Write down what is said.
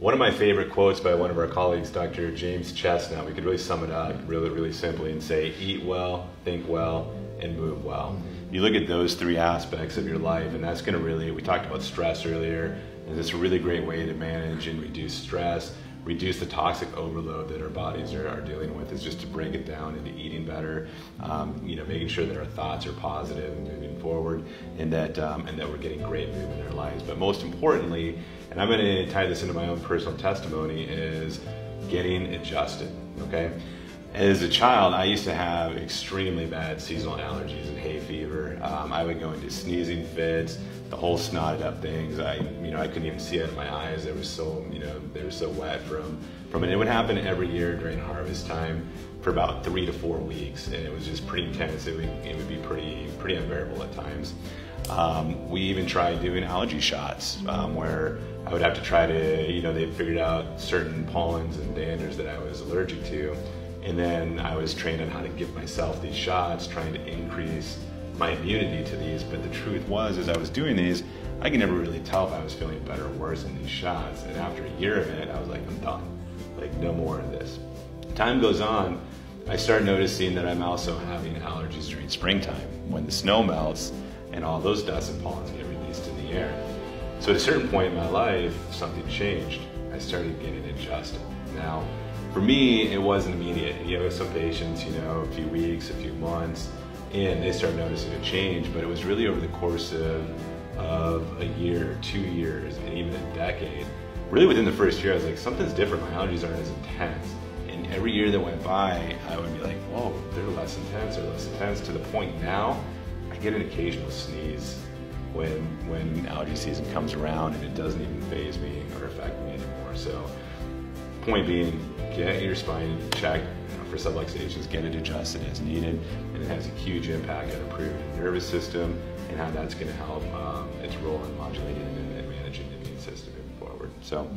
One of my favorite quotes by one of our colleagues, Dr. James Chestnut, we could really sum it up really simply and say, eat well, think well, and move well. You look at those three aspects of your life, and that's going to really, we talked about stress earlier, and it's a really great way to manage and reduce stress, reduce the toxic overload that our bodies are dealing with, is just to break it down into eating better, making sure that our thoughts are positive and moving forward, and that we're getting great movement in our lives. But most importantly, and I'm going to tie this into my own personal testimony, is getting adjusted, okay? As a child, I used to have extremely bad seasonal allergies and hay fever. I would go into sneezing fits, the whole snotted up things. I couldn't even see out of my eyes. They were so wet from it. It would happen every year during harvest time for about 3 to 4 weeks, and it was just pretty intense. It would be pretty unbearable at times. We even tried doing allergy shots, where I would have to try to, they figured out certain pollens and danders that I was allergic to. And then I was trained on how to give myself these shots, trying to increase my immunity to these. But the truth was, as I was doing these, I could never really tell if I was feeling better or worse in these shots. And after a year of it, I was like, I'm done. Like, no more of this. Time goes on, I start noticing that I'm also having allergies during springtime, when the snow melts and all those dust and pollens get released in the air. So at a certain point in my life, something changed. I started getting adjusted. Now, for me, it wasn't immediate. You have some patients, a few weeks, a few months, and they start noticing a change, but it was really over the course of a year, 2 years, and even a decade. Really within the first year, I was like, something's different. My allergies aren't as intense. And every year that went by, I would be like, whoa, they're less intense, to the point now, I get an occasional sneeze when allergy season comes around, and it doesn't even faze me or affect me anymore. So, point being, get your spine checked for subluxations, get it adjusted as needed, and it has a huge impact on improving the nervous system and how that's going to help its role in modulating and managing the immune system moving forward. So.